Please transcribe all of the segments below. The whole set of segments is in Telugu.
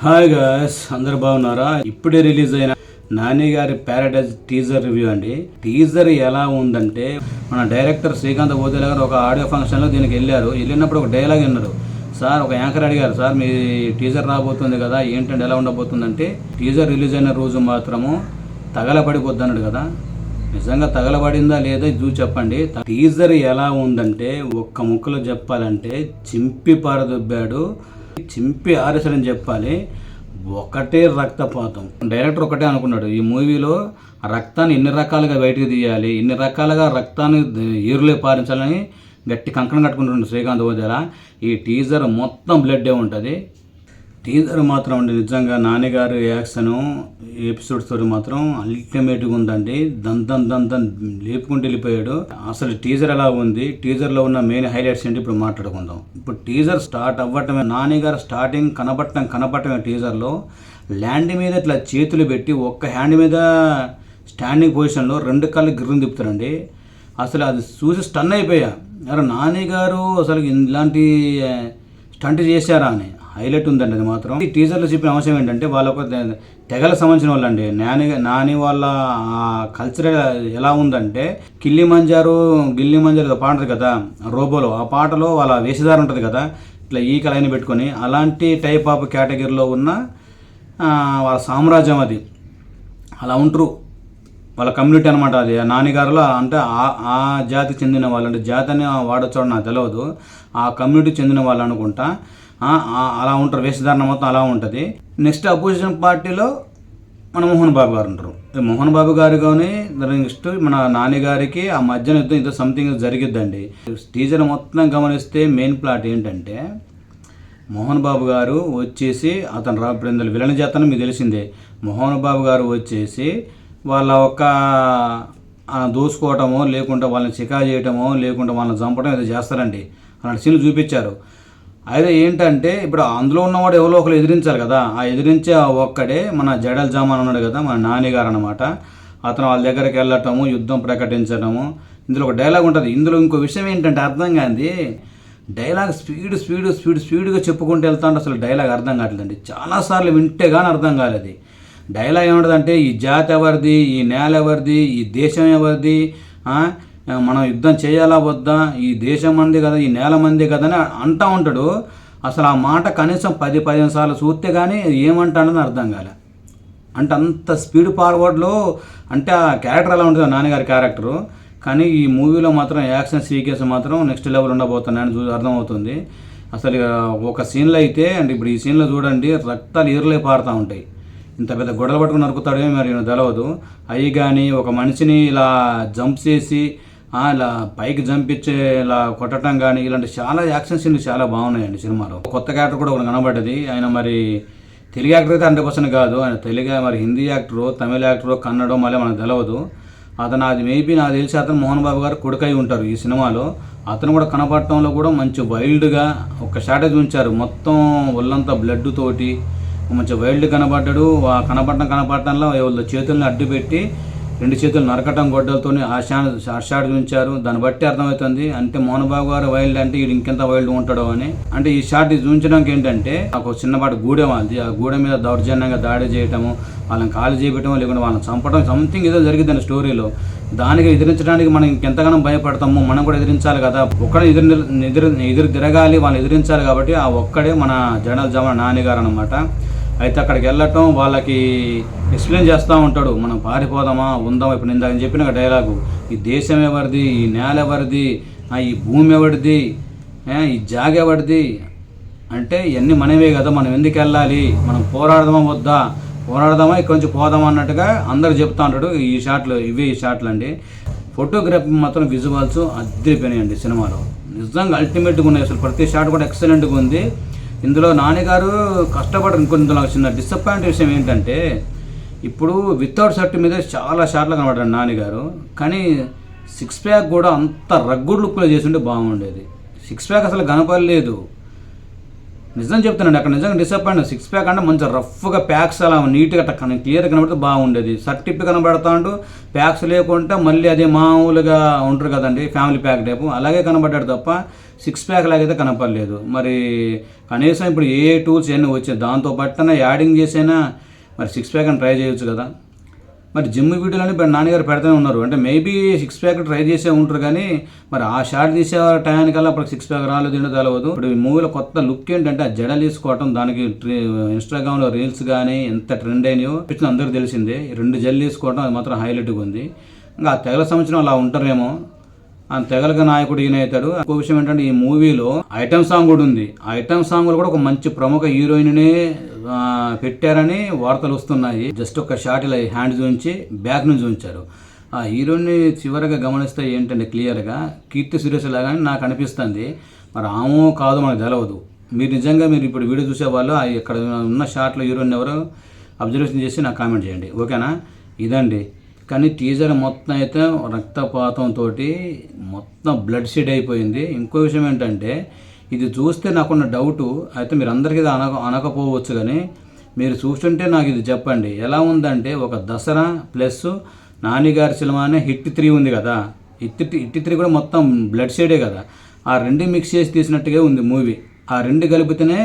హాయ్ గాయ్స్, అందరు బాగున్నారా? ఇప్పుడే రిలీజ్ అయిన నాని గారి ప్యారడైజ్ టీజర్ రివ్యూ అండి. టీజర్ ఎలా ఉందంటే, మన డైరెక్టర్ శ్రీకాంత్ బోధేల గారు ఒక ఆడియో ఫంక్షన్లో దీనికి వెళ్ళినప్పుడు ఒక డైలాగ్ విన్నారు. సార్, ఒక యాంకర్ అడిగారు, సార్ మీ టీజర్ రాబోతుంది కదా, ఏంటంటే ఎలా ఉండబోతుందంటే, టీజర్ రిలీజ్ అయిన రోజు మాత్రము తగలబడిపోద్ది అన్నాడు కదా. నిజంగా తగలబడిందా లేదా చూసి చెప్పండి. టీజర్ ఎలా ఉందంటే, ఒక్క ముక్కలో చెప్పాలంటే చింపి పారదొబ్బాడు, చింపి ఆరేసడని చెప్పాలి. ఒకటే రక్తపాతం. డైరెక్టర్ ఒకటే అనుకున్నాడు, ఈ మూవీలో రక్తాన్ని ఎన్ని రకాలుగా బయటకు తీయాలి, ఇన్ని రకాలుగా రక్తాన్ని ఏరులే పారించాలని గట్టి కంకణం కట్టుకుంటున్నాడు శ్రీకాంత్ బోధేల. ఈ టీజర్ మొత్తం బ్లడ్డే ఉంటుంది. టీజర్ మాత్రం అండి నిజంగా నాన్నగారు యాక్షను ఎపిసోడ్స్ తోటి మాత్రం అల్టిమేట్గా ఉందండి. దంతం లేపుకుంటూ వెళ్ళిపోయాడు. అసలు టీజర్ ఎలా ఉంది, టీజర్లో ఉన్న మెయిన్ హైలైట్స్ ఏంటి ఇప్పుడు మాట్లాడుకుందాం. ఇప్పుడు టీజర్ స్టార్ట్ అవ్వటమే, నాన్నగారు స్టార్టింగ్ కనపడటమే టీజర్లో ల్యాండ్ మీద ఇట్లా చేతులు పెట్టి ఒక్క హ్యాండ్ మీద స్టాండింగ్ పొజిషన్లో రెండు కళ్ళు గిర్రం తిప్పుతారండి. అసలు అది చూసి స్టన్ అయిపోయా. అరే నాన్నగారు అసలు ఇలాంటి స్టంట్ చేశారా అని హైలైట్ ఉందండి. అది మాత్రం ఈ టీజర్లో చెప్పిన అంశం ఏంటంటే, వాళ్ళొక తెగలకు సంబంధించిన వాళ్ళండి. నాని వాళ్ళ కల్చర్ ఎలా ఉందంటే, గిల్లి మంజారు పాట కదా రోబోలో, ఆ పాటలో వాళ్ళ వేషధారం ఉంటుంది కదా, ఇట్లా ఈ కలైన పెట్టుకొని అలాంటి టైప్ ఆఫ్ కేటగిరీలో ఉన్న వాళ్ళ సామ్రాజ్యం అది. అలా ఉంటారు వాళ్ళ కమ్యూనిటీ అనమాట. అది నాన్నగారులో అంటే ఆ జాతికి చెందిన వాళ్ళు, అంటే జాతి అని వాడొచ్చో నాకు తెలియదు, ఆ కమ్యూనిటీ చెందిన వాళ్ళు అనుకుంటా. అలా ఉంటారు, వేషధారణ మొత్తం అలా ఉంటుంది. నెక్స్ట్ అపోజిషన్ పార్టీలో మన మోహన్ బాబు గారు ఉంటారు. మోహన్ బాబు గారు కానీ నెక్స్ట్ మన నాన్నగారికి ఆ మధ్యన యుద్ధం సంథింగ్ జరిగిద్దండి. టీజర్ మొత్తం గమనిస్తే మెయిన్ ప్లాట్ ఏంటంటే, మోహన్ బాబు గారు వచ్చేసి అతను ఇప్పుడు విలన్ చేతను మీకు తెలిసిందే. మోహన్ బాబు గారు వచ్చేసి వాళ్ళ ఒక దోసుకోవటమో, లేకుంటే వాళ్ళని చికా చేయటమో, లేకుంటే వాళ్ళని చంపడం ఏదో చేస్తారండి. అలాంటి సీన్లు చూపించారు. అయితే ఏంటంటే, ఇప్పుడు అందులో ఉన్నవాడు ఎవరో ఒకరు ఎదిరించాలి కదా. ఆ ఎదిరించే ఒక్కడే మన జడల్ జామాన్ ఉన్నాడు కదా, మన నాన్నగారు అనమాట. అతను వాళ్ళ దగ్గరికి వెళ్ళటము, యుద్ధం ప్రకటించడము. ఇందులో ఒక డైలాగ్ ఉంటుంది. ఇందులో ఇంకో విషయం ఏంటంటే అర్థం కాంది, డైలాగ్ స్పీడ్గా చెప్పుకుంటూ వెళ్తాంటే అసలు డైలాగ్ అర్థం కావట్లేదండి. చాలాసార్లు వింటే కానీ అర్థం కాలేదు. డైలాగ్ ఏముంటుందంటే, ఈ జాతి ఎవరిది, ఈ నేల ఎవరిది, ఈ దేశం ఎవరిది, మనం యుద్ధం చేయాలా వద్దా, ఈ దేశం మంది కదా, ఈ నేల మంది కదా అని అంటూ ఉంటాడు. అసలు ఆ మాట కనీసం 10-15 సార్లు చూస్తే కానీ ఏమంటాడని అర్థం కాలే. అంటే అంత స్పీడ్ ఫార్వర్డ్లో, అంటే ఆ క్యారెక్టర్ ఎలా ఉంటుంది నాన్నగారి క్యారెక్టరు. కానీ ఈ మూవీలో మాత్రం యాక్షన్ సీక్వెన్స్ మాత్రం నెక్స్ట్ లెవెల్ ఉండబోతున్నాయని అర్థమవుతుంది. అసలు ఒక సీన్లో అయితే, అంటే ఇప్పుడు ఈ సీన్లో చూడండి, రక్తాలు ఏరులే పారుతూ ఉంటాయి. ఇంత పెద్ద గొడవలు పట్టుకుని నరుకుతాడేమో మరి తెలియదు. అవి కానీ ఒక మనిషిని ఇలా జంప్ చేసి ఇలా పైకి జంపించే ఇలా కొట్టడం కానీ, ఇలాంటి చాలా యాక్షన్ సీన్లు చాలా బాగున్నాయండి సినిమాలో. కొత్త క్యారెక్టర్ కూడా ఒకటి కనబడ్డది. ఆయన మరి తెలుగు యాక్టర్ అయితే 100% కాదు, ఆయన తెలుగు మరి హిందీ యాక్టరు, తమిళ యాక్టరు, కన్నడం మళ్ళీ మనకు తెలియదు. అతను అది మేబీ నాకు తెలిసి అతను మోహన్ బాబు గారు కొడుకై ఉంటారు ఈ సినిమాలో. అతను కూడా కనపడటంలో కూడా మంచి వైల్డ్గా ఒక స్ట్రాటజీ ఉంచారు. మొత్తం ఒళ్ళంతా బ్లడ్ తోటి మంచి వైల్డ్ కనపడ్డాడు. ఆ కనపడటంలో వాళ్ళ చేతుల్ని అడ్డు పెట్టి 2 చేతులు నరకటం గొడ్డలతో ఆ షాట్ చూపించారు. దాన్ని బట్టి అర్థమవుతుంది అంటే మోహన్ బాబు గారు వైల్డ్ అంటే వీడు ఇంకెంత వైల్డ్ ఉంటాడో అని. అంటే ఈ షాట్ చూపించడానికి ఏంటంటే, ఒక చిన్నపాటి గూడెం అది, ఆ గూడెం మీద దౌర్జన్యంగా దాడి చేయటము, వాళ్ళని కాలు చేయటము, లేకుంటే వాళ్ళని చంపడం, సంథింగ్ ఏదో జరిగిందండి స్టోరీలో. దానికి ఎదిరించడానికి మనం ఇంకెంతగానో భయపడతాము, మనం కూడా ఎదిరించాలి కదా. ఒక్కడే ఎదురు తిరగాలి, వాళ్ళని ఎదిరించాలి. కాబట్టి ఆ ఒక్కడే మన జడల్ జామాన్ నాన్నగారు అనమాట. అయితే అక్కడికి వెళ్ళటం, వాళ్ళకి ఎక్స్ప్లెయిన్ చేస్తూ ఉంటాడు, మనం పారిపోదామా ఉందామా. ఇప్పుడు నేను దాన్ని చెప్పిన డైలాగు, ఈ దేశం ఎవరిది, ఈ నేల ఎవరిది, ఈ భూమి ఎవరిది, ఈ జాగ ఎవరిది అంటే ఇవన్నీ మనమే కదా, మనం ఎందుకు వెళ్ళాలి, మనం పోరాడదామా ఇక్కడి నుంచి పోదామా అన్నట్టుగా అందరు చెప్తా ఉంటాడు. ఈ షాట్లు అండి. ఫోటోగ్రఫీ మాత్రం విజువల్స్ అద్దరిపోయినాయండి సినిమాలో. నిజంగా అల్టిమేట్గా ఉన్నాయి. అసలు ప్రతి షాట్ కూడా ఎక్సలెంట్గా ఉంది. ఇందులో నాన్నగారు కష్టపడరు. ఇందులో చిన్న డిసప్పాయింట్ విషయం ఏంటంటే, ఇప్పుడు వితౌట్ షర్ట్ మీద చాలా షాట్లు కనబడ్డాడు నాన్నగారు. కానీ 6 ప్యాక్ కూడా అంత రగ్గుడ్ లుక్లో చేస్తుంటే బాగుండేది. 6 ప్యాక్ అసలు కనపడలేదు. నిజం చెప్తానండి, అక్కడ నిజంగా డిసప్పాయింట్. 6 ప్యాక్ అంటే మంచి రఫ్గా ప్యాక్స్ అలా నీట్గా క్లియర్గా కనబడితే బాగుండేది. సర్టిప్ కనబడతాడు, ప్యాక్స్ లేకుంటే మళ్ళీ అదే మామూలుగా ఉంటారు కదండి ఫ్యామిలీ ప్యాక్ టైపు, అలాగే కనబడ్డాడు తప్ప 6 ప్యాక్ లాగైతే కనపడలేదు. మరి కనీసం ఇప్పుడు ఏ టూల్స్ అన్నీ వచ్చాయి, దాంతో పట్టన యాడింగ్ చేసైనా మరి 6 ప్యాక్ అని ట్రై చేయొచ్చు కదా. మరి జిమ్ వీడియోలని నాన్నగారు పెడతానే ఉన్నారు, అంటే మేబీ 6 ప్యాక్ ట్రై చేసే ఉంటారు, కానీ మరి ఆ షార్ట్ తీసే టైంకల్లా అప్పుడు 6 ప్యాక్ రాలేదు ఏంటో తెలియదు. ఇప్పుడు ఈ మూవీలో కొత్త లుక్ ఏంటంటే ఆ జడలు తీసుకోవటం, దానికి ఇన్స్టాగ్రామ్లో రీల్స్ కానీ ఎంత ట్రెండ్ అయినాయో అందరికీ తెలిసిందే. 2 జడలు తీసుకోవడం అది మాత్రం హైలైట్గా ఉంది. ఇంకా ఆ తెగల సంవత్సరం అలా ఉంటారేమో, ఆ తెగలగా నాయకుడు ఈయన అవుతాడు. ఇంకో విషయం ఏంటంటే ఈ మూవీలో ఐటమ్ సాంగ్ కూడా ఉంది. ఆ ఐటమ్ సాంగ్ కూడా ఒక మంచి ప్రముఖ హీరోయిన్నే పెట్టారని వార్తలు వస్తున్నాయి. జస్ట్ ఒక షాట్ ఇలా హ్యాండ్ చూపించి బ్యాక్ నుంచి చూపించారు. ఆ హీరోయిన్ని చివరిగా గమనిస్తే ఏంటంటే క్లియర్గా కీర్తి సురేష్ లాగానే నాకు అనిపిస్తుంది. మరి ఆమె కాదు మనకు తెలవదు. మీరు ఇప్పుడు వీడియో చూసేవాళ్ళు ఇక్కడ ఉన్న షాట్లో హీరోయిన్ ఎవరో అబ్జర్వేషన్ చేసి నాకు కామెంట్ చేయండి, ఓకేనా. ఇదండి. కానీ టీజర్ మొత్తం అయితే రక్తపాతంతో మొత్తం బ్లడ్ షెడ్ అయిపోయింది. ఇంకో విషయం ఏంటంటే ఇది చూస్తే నాకున్న డౌటు అయితే మీరు అందరికీ అనకపోవచ్చు, కానీ మీరు చూస్తుంటే నాకు ఇది చెప్పండి ఎలా ఉందంటే, ఒక దసరా ప్లస్ నానిగారి సినిమానే హిట్ 3 ఉంది కదా, హిట్ 3 కూడా మొత్తం బ్లడ్ షేడే కదా, ఆ 2 మిక్స్ చేసి తీసినట్టుగా ఉంది మూవీ. ఆ 2 కలిపితేనే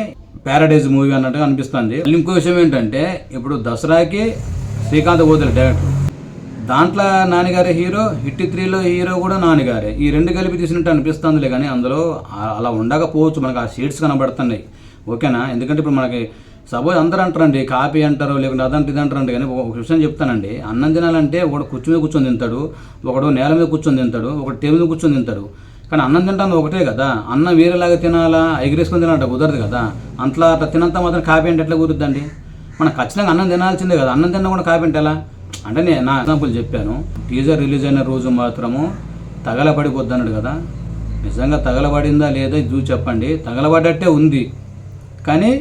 ప్యారడైజ్ మూవీ అన్నట్టుగా అనిపిస్తుంది. ఇంకో విషయం ఏంటంటే ఇప్పుడు దసరాకి శ్రీకాంత్ గోదల్ డైరెక్టర్, దాంట్లో నాన్నగారే హీరో, హిట్ 3లో హీరో కూడా నాన్నగారే. ఈ 2 కలిపి తీసినట్టు అనిపిస్తుందిలే, కానీ అందులో అలా ఉండకపోవచ్చు, మనకు ఆ షేడ్స్ కనబడుతున్నాయి, ఓకేనా. ఎందుకంటే ఇప్పుడు మనకి సపోజ్ అందరూ అంటారండి కాపీ అంటారు, లేకుంటే అదంటే ఇది అంటారంటే, కానీ ఒక విషయం చెప్తానండి, అన్నం తినాలంటే ఒకడు కుర్చీ మీద కూర్చొని తింటాడు, ఒకడు నేల మీద కూర్చొని తింటాడు, ఒకటి టేబుల్ మీద కూర్చొని తింటాడు. కానీ అన్నం తింటాను ఒకటే కదా, అన్నం వేరేలాగా తినాలా ఎగిరేసుకొని తినాలంటే కుదరదు కదా. అట్లా తినంత మాత్రం కాపీ అంటే ఎట్లా కుదురుద్దండి. మనం ఖచ్చితంగా అన్నం తినాల్సిందే కదా, అన్నం తిన్నా కూడా కాపీ అంటే ఎలా అంటే నేను నా ఎగ్జాంపుల్ చెప్పాను. టీజర్ రిలీజ్ అయిన రోజు మాత్రము తగలబడిపోద్ది అన్నాడు కదా, నిజంగా తగలబడిందా లేదా ఇది చూసి చెప్పండి. తగలబడ్డట్టే ఉంది, కానీ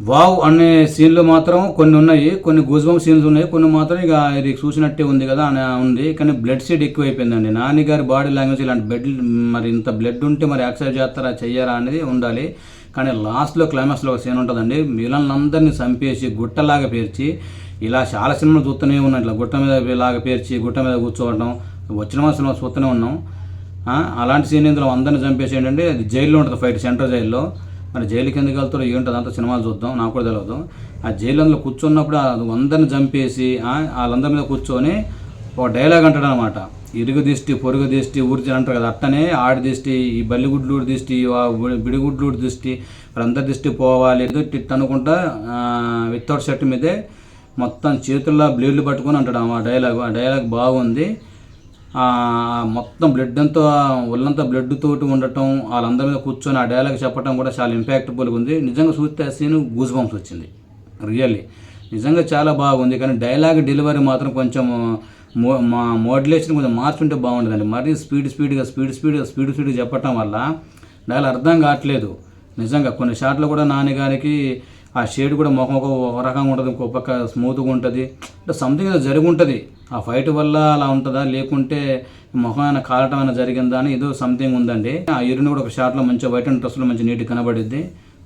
వావ్ అనే సీన్లు మాత్రం కొన్ని ఉన్నాయి, కొన్ని గూజ్బమ్ సీన్స్ ఉన్నాయి, కొన్ని మాత్రం ఇక ఇది చూసినట్టే ఉంది కదా అని ఉంది. కానీ బ్లడ్ షెడ్ ఎక్కువైపోయిందండి. నాన్నగారి బాడీ లాంగ్వేజ్ ఇలాంటి బ్లడ్, మరి ఇంత బ్లడ్ ఉంటే మరి యాక్సెప్ట్ చేస్తారా చెయ్యారా అనేది ఉండాలి. కానీ లాస్ట్లో క్లైమాక్స్లో ఒక సీన్ ఉంటుందండి, విలన్లందరినీ చంపేసి గుట్టలాగా పేర్చి, ఇలా చాలా సినిమాలు చూస్తూనే ఉన్నాం, ఇట్లా గుట్ట మీద ఇలాగ పేర్చి గుట్ట మీద కూర్చోవడం వచ్చిన సినిమా చూస్తూనే ఉన్నాం. అలాంటి సీన్ ఇందులో అందరిని చంపేసి ఏంటంటే అది జైల్లో ఉంటుంది ఫైట్, సెంట్రల్ జైల్లో. మరి జైలుకి ఎందుకు వెళ్తారో ఏంటో అంతా సినిమాలు చూద్దాం, నాకు కూడా తెలియదు. ఆ జైలు అందులో కూర్చున్నప్పుడు అందరిని చంపేసి వాళ్ళందరి మీద కూర్చొని ఒక డైలాగ్ అంటాడు అనమాట, ఇరుగు దిష్టి పొరుగు దిష్టి ఊరిచి అంటారు కదా, అట్టనే ఆడి దిష్టి, ఈ బల్లిగుడ్లూడి దిష్టి, బిడిగుడ్లూడి దిష్టి, అందరి దిష్టి పోవాలి టిట్ అనుకుంటా వితౌట్ షర్ట్ మీదే మొత్తం చేతుల్లో బ్లేడ్లు పట్టుకొని అంటాడు ఆ డైలాగ్ బాగుంది. మొత్తం బ్లడ్ అంతా ఒళ్ళంతా బ్లడ్ తోటి ఉండటం, వాళ్ళందరి మీద కూర్చొని ఆ డైలాగ్ చెప్పడం కూడా చాలా ఇంపాక్ట్ఫుల్గా ఉంది. నిజంగా చూస్తే ఆ సీన్ గూస్ బంప్స్ వచ్చింది, రియల్లీ నిజంగా చాలా బాగుంది. కానీ డైలాగ్ డెలివరీ మాత్రం కొంచెం మోడ్యులేషన్ కొంచెం మార్చుంటే బాగుండేదండి. మరీ స్పీడ్ చెప్పటం వల్ల డైలాగ్ అర్థం కావట్లేదు. నిజంగా కొన్ని షాట్లు కూడా నాన్నగారికి ఆ షేడ్ కూడా ముఖం ఒక రకంగా ఉంటుంది, ఇంకో పక్క స్మూత్గా ఉంటుంది, అంటే సంథింగ్ ఏదో జరిగి ఉంటుంది. ఆ ఫైట్ వల్ల అలా ఉంటుందా, లేకుంటే ముఖం అయినా కాలటం అయినా జరిగిందా అని ఏదో సంథింగ్ ఉందండి. ఆ హీరోయిన్ కూడా ఒక షాట్లో మంచిగా వైట్ అండ్ డ్రెస్లో మంచి నీట్గా కనబడిద్ది,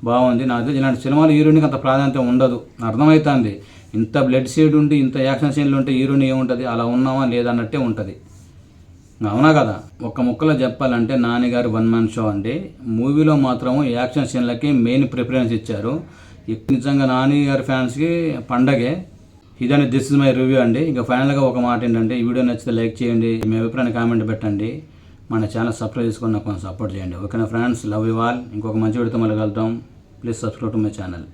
బాగుంది. నాకు ఇలాంటి సినిమాలు హీరోయిన్కి అంత ప్రాధాన్యత ఉండదు, అర్థమవుతుంది. ఇంత బ్లడ్ షేడ్ ఉండి ఇంత యాక్షన్ సీన్లు ఉంటే హీరోయిన్ ఏముంటుంది, అలా ఉన్నామా లేదన్నట్టే ఉంటుంది, అవునా కదా. ఒక్క ముక్కలో చెప్పాలంటే నాన్నగారు 1 man షో అండి. మూవీలో మాత్రం యాక్షన్ సీన్లకి మెయిన్ ప్రిఫరెన్స్ ఇచ్చారు. నిజంగా నాని గారి ఫ్యాన్స్కి పండగే ఇదని. దిస్ ఇస్ మై రివ్యూ అండి. ఇంకా ఫైనల్గా ఒక మాట ఏంటంటే, ఈ వీడియో నచ్చితే లైక్ చేయండి, మీ అభిప్రాయాన్ని కామెంట్ పెట్టండి, మన ఛానల్ సబ్స్క్రైబ్ చేసుకొని నాకు కొంచెం సపోర్ట్ చేయండి, ఓకేనా ఫ్రెండ్స్. Love you all. ఇంకొక మంచి వీడియోతో మళ్ళీ కలుద్దాం. Please subscribe to my channel.